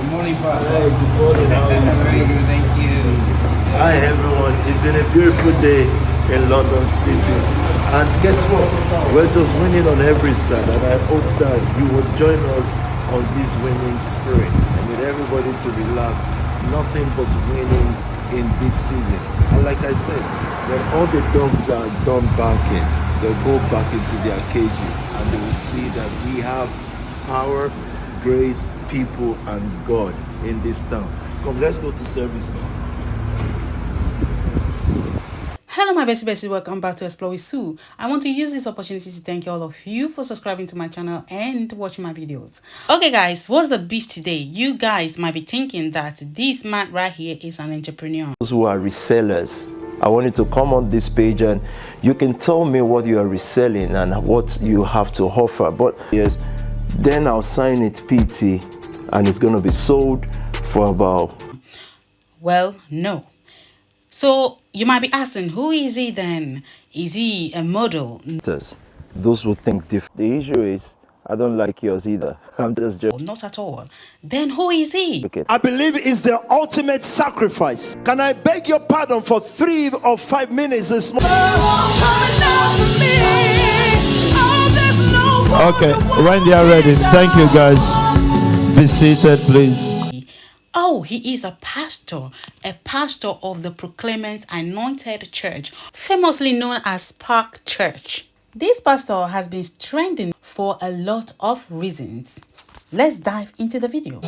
Good morning, Pastor. Hey, good morning. How are you? Very good, thank you. Hi, everyone. It's been a beautiful day in London City. And guess what? We're just winning on every side. And I hope that you will join us on this winning spirit. I need everybody to relax. Nothing but winning in this season. And like I said, when all the dogs are done barking, they'll go back into their cages and they will see that we have power, grace, people, and God in this town. Come, let's go to service now. Hello my besties, welcome back to Explorewithsu. I want to use this opportunity to thank all of you for subscribing to my channel and watching my videos. Okay guys, what's the beef today? You guys might be thinking that this man right here is an entrepreneur. Those who are resellers, I want you to come on this page and you can tell me what you are reselling and what you have to offer. But yes, then I'll sign it PT and it's going to be sold for about... Well, no. So you might be asking, who is he then? Is he a model? Those will think different. The issue is, I don't like yours either. I'm just joking. Not at all. Then who is he? I believe it's the ultimate sacrifice. Can I beg your pardon for 3 or 5 minutes this morning? Okay, when they are ready, thank you guys. Be seated, please. Oh, he is a pastor of the Proclaimant Anointed Church, famously known as Park Church. This pastor has been trending for a lot of reasons. Let's dive into the video.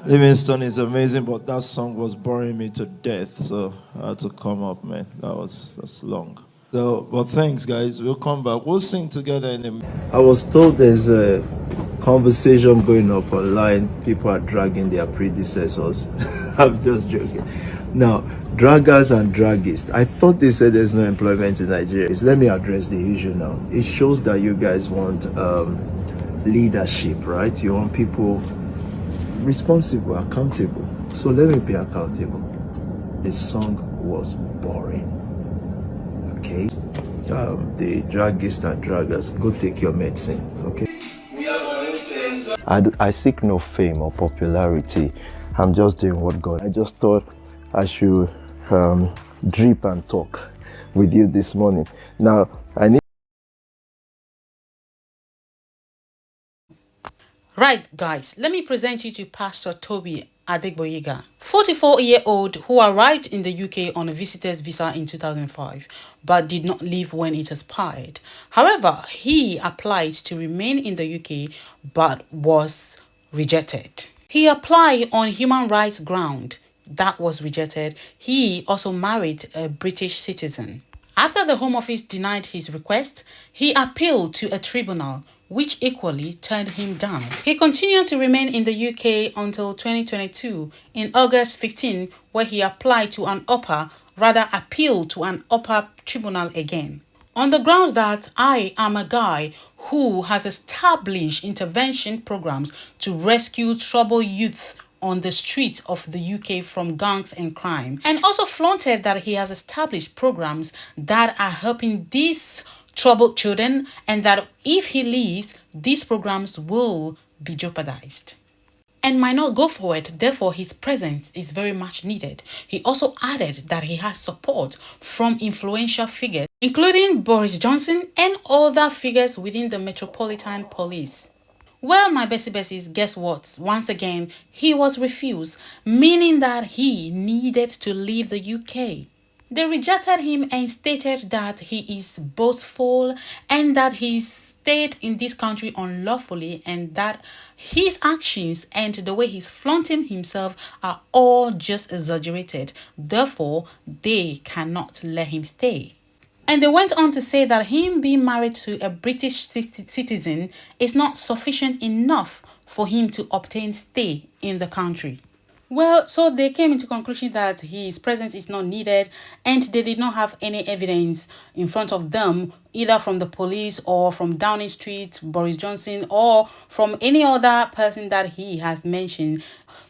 Livingston is amazing, but that song was boring me to death, so I had to come up, man. That's long. So, but thanks, guys. We'll come back. We'll sing together in a minute. I was told there's a conversation going up online. People are dragging their predecessors. I'm just joking. Now, draggers and draggists. I thought they said there's no employment in Nigeria. Let me address the issue now. It shows that you guys want leadership, right? You want people responsible, accountable. So let me be accountable. The song was boring. Okay, the draggists and draggers, go take your medicine. Okay. I seek no fame or popularity. I'm just doing what God. I just thought I should drip and talk with you this morning. Now I need. Right, guys, let me present you to Pastor Tobi Adegboyega, 44-year-old who arrived in the UK on a visitor's visa in 2005, but did not leave when it expired. However, he applied to remain in the UK, but was rejected. He applied on human rights ground. That was rejected. He also married a British citizen. After the Home Office denied his request, he appealed to a tribunal, which equally turned him down. He continued to remain in the UK until 2022, in August 15, where he applied to an appealed to an upper tribunal again. On the grounds that I am a guy who has established intervention programs to rescue troubled youth on the streets of the UK from gangs and crime, and also flaunted that he has established programs that are helping these troubled children, and that if he leaves, these programs will be jeopardized and might not go forward. Therefore, his presence is very much needed. He also added that he has support from influential figures, including Boris Johnson and other figures within the Metropolitan Police. Well, my besties, guess what? Once again, he was refused, meaning that he needed to leave the UK. They rejected him and stated that he is boastful and that he stayed in this country unlawfully, and that his actions and the way he's flaunting himself are all just exaggerated. Therefore, they cannot let him stay. And they went on to say that him being married to a British citizen is not sufficient enough for him to obtain stay in the country. Well, so they came into conclusion that his presence is not needed, and they did not have any evidence in front of them, either from the police or from Downing Street, Boris Johnson, or from any other person that he has mentioned.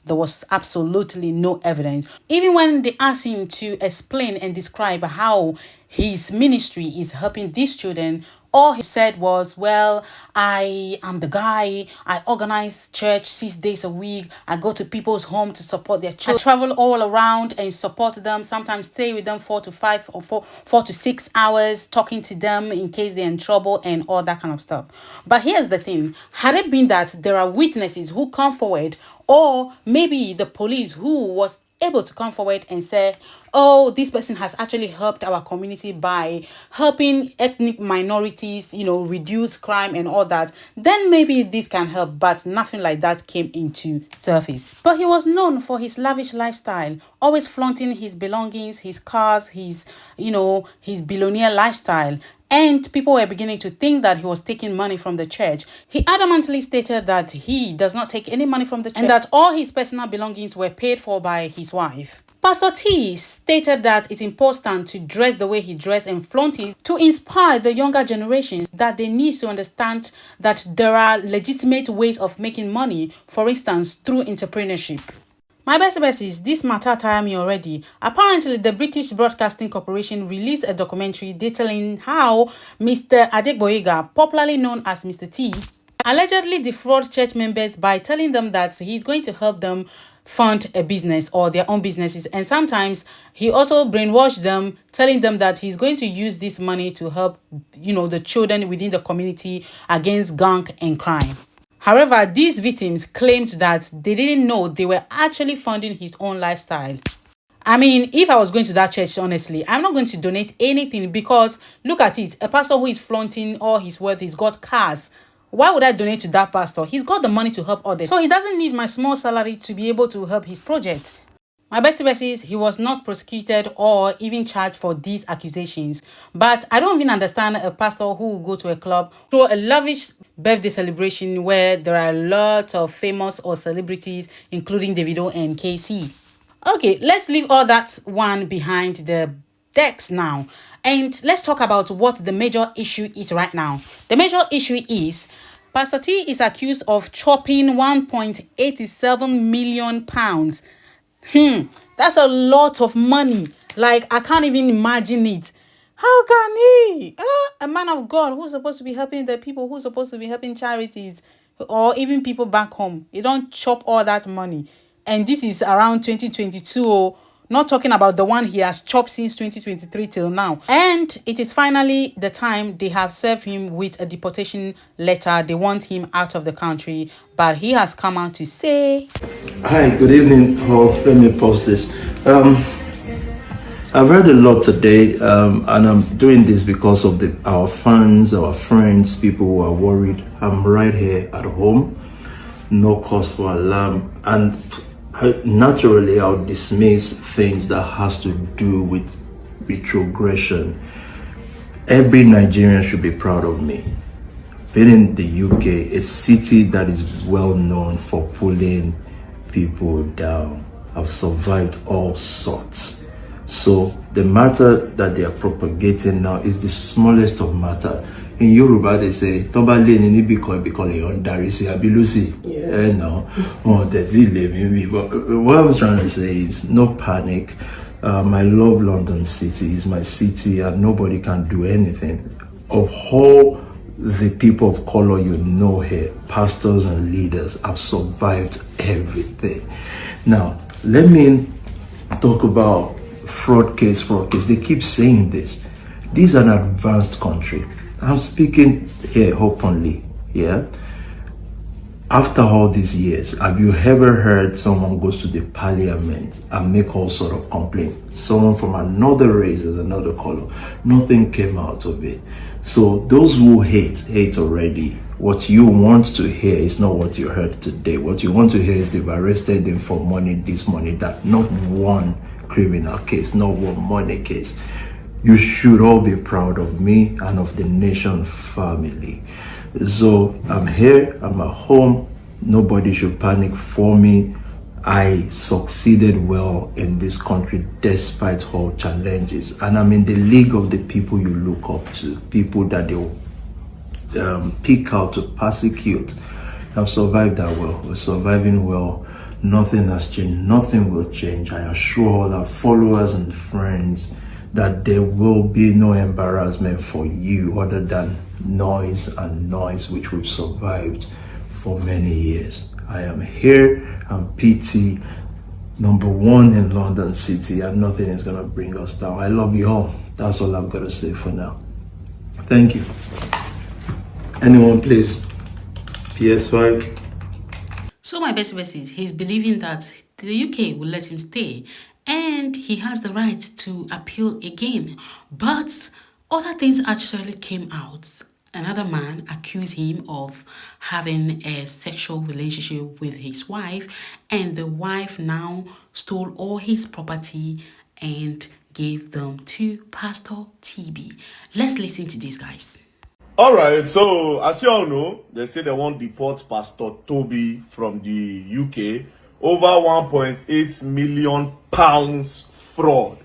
There was absolutely no evidence. Even when they asked him to explain and describe how his ministry is helping these children, All he said was, well, I am the guy. I organize church 6 days a week. I go to people's home to support their children. I travel all around and support them. Sometimes stay with them 4 to 5 or 4 to 6 hours, talking to them in case they're in trouble and all that kind of stuff. But here's the thing. Had it been that there are witnesses who come forward, or maybe the police who was able to come forward and say, oh, this person has actually helped our community by helping ethnic minorities, reduce crime and all that, then maybe this can help. But nothing like that came into surface. But he was known for his lavish lifestyle, always flaunting his belongings, his cars, his billionaire lifestyle. And people were beginning to think that he was taking money from the church. He adamantly stated that he does not take any money from the church and that all his personal belongings were paid for by his wife. Pastor T stated that it's important to dress the way he dressed and flaunt it to inspire the younger generations that they need to understand that there are legitimate ways of making money, for instance, through entrepreneurship. My besties, this matter tire me already. Apparently, the British Broadcasting Corporation released a documentary detailing how Mr. Adegboyega, popularly known as Mr. T, allegedly defrauded church members by telling them that he's going to help them fund a business or their own businesses. And sometimes he also brainwashed them, telling them that he's going to use this money to help, the children within the community against gang and crime. However, these victims claimed that they didn't know they were actually funding his own lifestyle. I mean, if I was going to that church, honestly, I'm not going to donate anything because look at it. A pastor who is flaunting all his wealth, he's got cars. Why would I donate to that pastor? He's got the money to help others. So he doesn't need my small salary to be able to help his project. My besties, he was not prosecuted or even charged for these accusations. But I don't even understand a pastor who will go to a club, throw a lavish birthday celebration where there are a lot of famous or celebrities, including Davido and KC. Okay, let's leave all that one behind the decks now. And let's talk about what the major issue is right now. The major issue is Pastor T is accused of chopping £1.87 million. That's a lot of money. Like, I can't even imagine it. How can he? A man of God who's supposed to be helping the people, who's supposed to be helping charities or even people back home, you don't chop all that money. And this is around 2022. Not talking about the one he has chopped since 2023 till now. And it is finally the time they have served him with a deportation letter. They want him out of the country. But he has come out to say... Hi, good evening. Let me post this. I've read a lot today, and I'm doing this because of our fans, our friends, people who are worried. I'm right here at home. No cause for alarm. And naturally, I'll dismiss things that has to do with retrogression. Every Nigerian should be proud of me. Been in the UK, a city that is well known for pulling people down. I've survived all sorts. So the matter that they are propagating now is the smallest of matter. In Yoruba, they say, "Toba le ni biko le on darisi abilusi." No, but what I'm trying to say is, no panic. I love London City. It's my city, and nobody can do anything. Of all the people of color you know here, pastors and leaders, have survived everything. Now, let me talk about fraud case. They keep saying this. This is an advanced country. I'm speaking here openly, yeah? After all these years, have you ever heard someone goes to the parliament and make all sort of complaints? Someone from another race and another color. Nothing came out of it. So those who hate already. What you want to hear is not what you heard today. What you want to hear is they've arrested him for money, this, money, that. Not one criminal case, not one money case. You should all be proud of me and of the nation family. So I'm here, I'm at home. Nobody should panic for me. I succeeded well in this country despite all challenges. And I'm in the league of the people you look up to, people that they'll pick out to persecute. I've survived that well. We're surviving well. Nothing has changed. Nothing will change. I assure all our followers and friends that there will be no embarrassment for you other than noise and noise which we've survived for many years. I am here, I'm PT, #1 in London City, and nothing is gonna bring us down. I love you all. That's all I've got to say for now. Thank you. Anyone please? PS5. So my besties, he's believing that the UK will let him stay and he has the right to appeal again. But other things actually came out. Another man accused him of having a sexual relationship with his wife, and the wife now stole all his property and gave them to Pastor TB. Let's listen to this, guys. All right, so as you all know, they say they want to deport Pastor Tobi from the UK over £1.8 million fraud,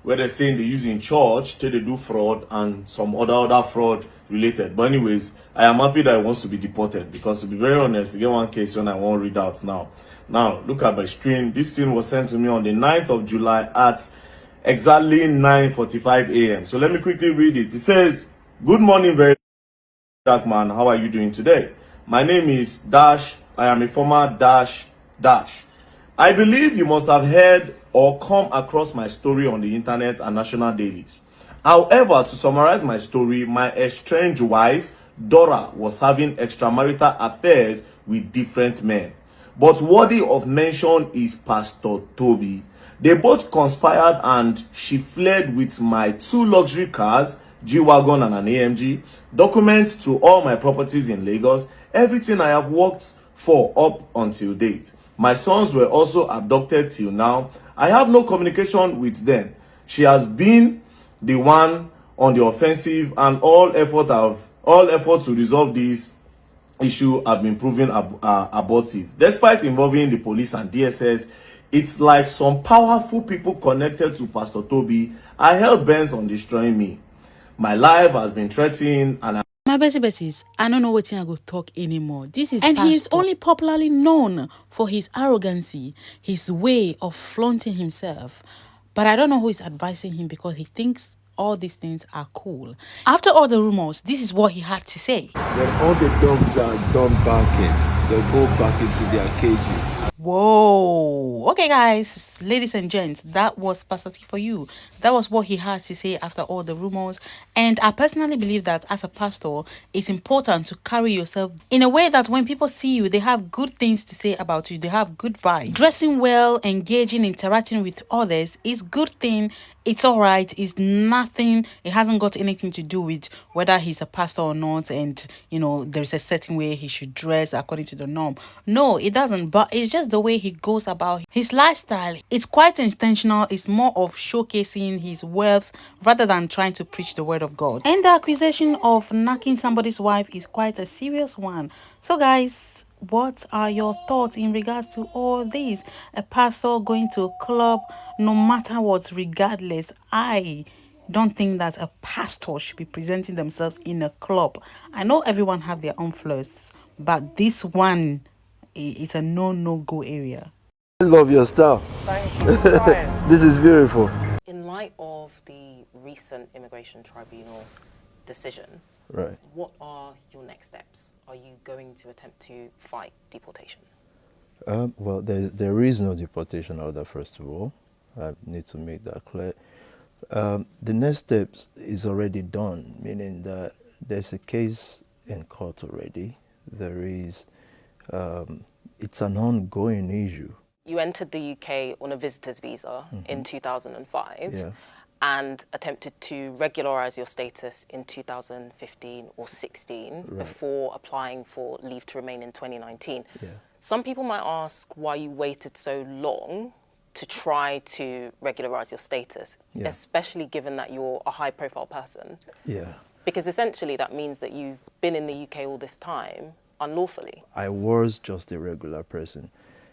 where they're saying they use in church till they do fraud and some other fraud related. But anyways, I am happy that he wants to be deported, because to be very honest, I get one case when I won't read out now. Now, look at my screen. This thing was sent to me on the 9th of July at exactly 9:45 a.m. So let me quickly read it. It says, "Good morning, very dark man. How are you doing today? My name is Dash. I am a former Dash. I believe you must have heard or come across my story on the internet and national dailies. However, to summarize my story, my estranged wife, Dora, was having extramarital affairs with different men. But worthy of mention is Pastor Tobi. They both conspired and she fled with my 2 luxury cars, G-Wagon and an AMG, documents to all my properties in Lagos, everything I have worked for up until date. My sons were also abducted till now. I have no communication with them. She has been the one on the offensive, and all effort to resolve this issue have been proven abortive. Despite involving the police and DSS, it's like some powerful people connected to Pastor Tobi are hell-bent on destroying me. My life has been threatened, and My besties, I don't know what I go talk anymore. This is and he's only popularly known for his arrogancy, his way of flaunting himself. But I don't know who is advising him, because he thinks all these things are cool. After all the rumors, this is what he had to say. When all the dogs are done barking, they'll go back into their cages. Whoa. Okay, guys, ladies and gents, that was Pastor T for you. That was what he had to say after all the rumors. And I personally believe that as a pastor, it's important to carry yourself in a way that when people see you, they have good things to say about you. They have good vibes. Dressing well, engaging, interacting with others is good thing. It's all right. It's nothing. It hasn't got anything to do with whether he's a pastor or not. And, you know, there's a certain way he should dress according to the norm. No, it doesn't. But it's just the way he goes about his lifestyle. It's quite intentional. It's more of showcasing his wealth rather than trying to preach the word of God. And the accusation of knocking somebody's wife is quite a serious one. So, guys, what are your thoughts in regards to all this? A pastor going to a club, no matter what, regardless. I don't think that a pastor should be presenting themselves in a club. I know everyone have their own flaws, but this one, it's a no-go area. I love your style. Thanks for trying. This is beautiful. In light of the recent immigration tribunal decision, Right. what are your next steps? Are you going to attempt to fight deportation? Well, there is no deportation order, first of all. I need to make that clear. The next step is already done, meaning that there's a case in court already. There is, it's an ongoing issue. You entered the UK on a visitor's visa in 2005. Yeah. And attempted to regularize your status in 2015 or 16 before applying for leave to remain in 2019. Yeah. Some people might ask why you waited so long to try to regularize your status, especially given that you're a high-profile person. Yeah. Because essentially that means that you've been in the UK all this time unlawfully. I was just a regular person,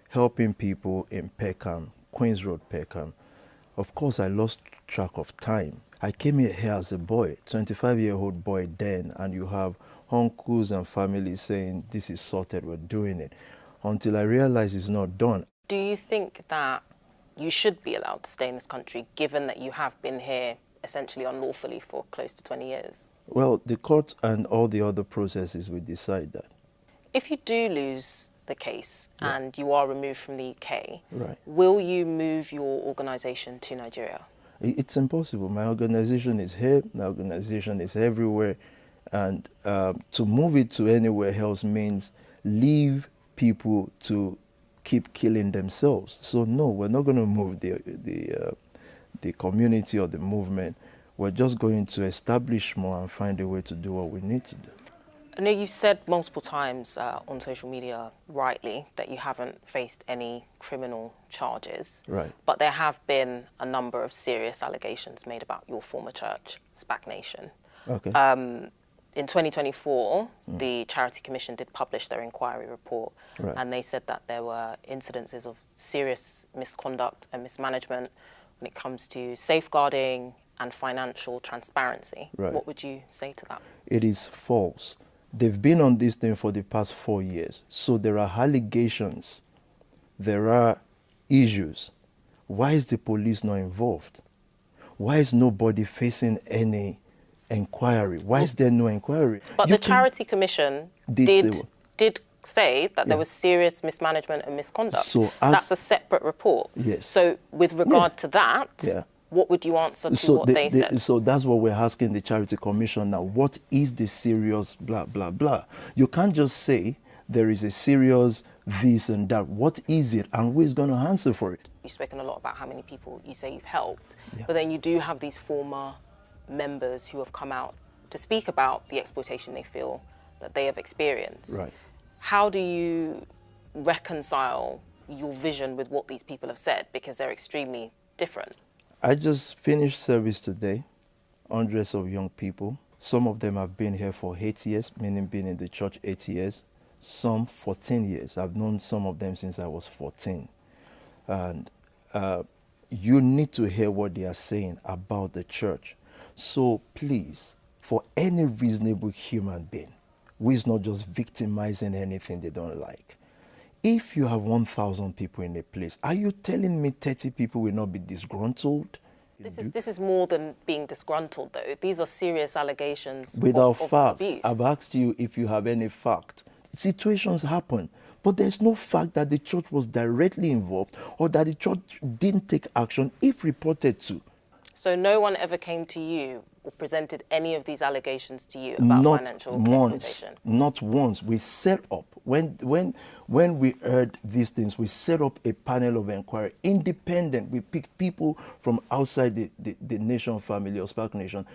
helping people in Peckham, Queens Road, Peckham. Of course, I lost track of time. I came here as a boy, 25-year-old boy then, and you have uncles and family saying, this is sorted, we're doing it, until I realized it's not done. Do you think that you should be allowed to stay in this country, given that you have been here essentially unlawfully for close to 20 years? Well, the court and all the other processes will decide that. If you do lose the case Yeah. and you are removed from the UK, Right. will you move your organisation to Nigeria? It's impossible. My organization is here, my organization is everywhere, and to move it to anywhere else means leave people to keep killing themselves. So no, we're not going to move the community or the movement. We're just going to establish more and find a way to do what we need to do. I know you've said multiple times on social media, rightly, that you haven't faced any criminal charges. Right. But there have been a number of serious allegations made about your former church, SPAC Nation. Okay. In 2024, the Charity Commission did publish their inquiry report, Right. and they said that there were incidences of serious misconduct and mismanagement when it comes to safeguarding and financial transparency. Right. What would you say to that? It is false. They've been on this thing for the past 4 years. So there are allegations, there are issues. Why is the police not involved? Why is nobody facing any inquiry? Why is there no inquiry? But You the can- Charity Commission Did did say that there Yeah. was serious mismanagement and misconduct. So as- That's a separate report. Yes. So with regard to that, Yeah. what would you answer to what they said? So that's what we're asking the Charity Commission now. What is the serious blah, blah, blah? You can't just say there is a serious this and that. What is it and who is going to answer for it? You've spoken a lot about how many people you say you've helped, Yeah. but then you do have these former members who have come out to speak about the exploitation they feel that they have experienced. Right. How do you reconcile your vision with what these people have said? Because they're extremely different. I just finished service today, hundreds of young people. Some of them have been here for 8 years, meaning been in the church 8 years. Some 14 years. I've known some of them since I was 14. And you need to hear what they are saying about the church. So please, for any reasonable human being who is not just victimizing anything they don't like, if you have 1,000 people in a place, are you telling me 30 people will not be disgruntled? This is more than being disgruntled, though. These are serious allegations Without of fact. abuse. I've asked you if you have any fact. Situations happen, but there's no fact that the church was directly involved or that the church didn't take action if reported to. So no one ever came to you or presented any of these allegations to you about Not financial once. exploitation? Not once. We set up, when we heard these things, we set up a panel of inquiry, independent. We picked people from outside the nation family or SPAC Nation,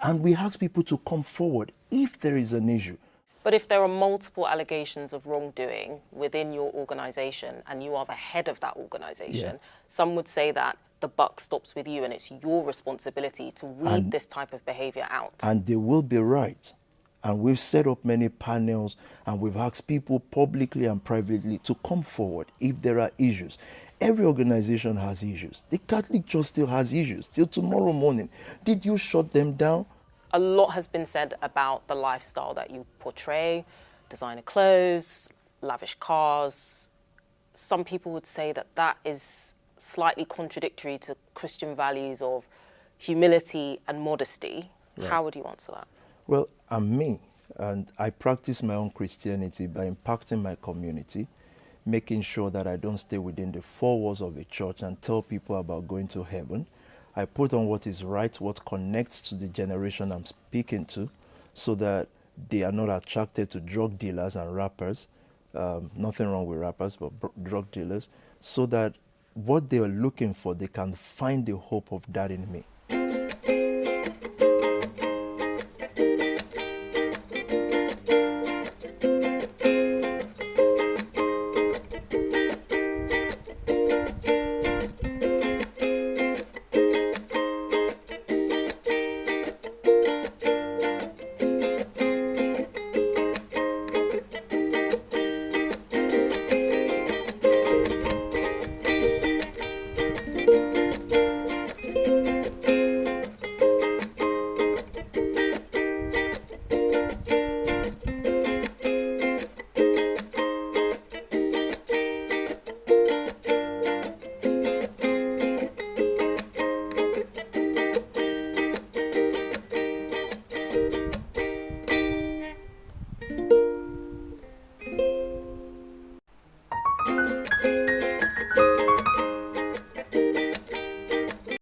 and we asked people to come forward if there is an issue. But if there are multiple allegations of wrongdoing within your organization and you are the head of that organization, Yeah. some would say that the buck stops with you and it's your responsibility to weed this type of behavior out. And they will be right. And we've set up many panels and we've asked people publicly and privately to come forward if there are issues. Every organization has issues. The Catholic Church still has issues till tomorrow morning. Did you shut them down? A lot has been said about the lifestyle that you portray, designer clothes, lavish cars. Some people would say that that is slightly contradictory to Christian values of humility and modesty. Right. How would you answer that? Well, I'm me, and I practice my own Christianity by impacting my community, making sure that I don't stay within the four walls of the church and tell people about going to heaven. I put on what is right, what connects to the generation I'm speaking to, so that they are not attracted to drug dealers and rappers. Nothing wrong with rappers, but drug dealers, so that what they are looking for, they can find the hope of that in me.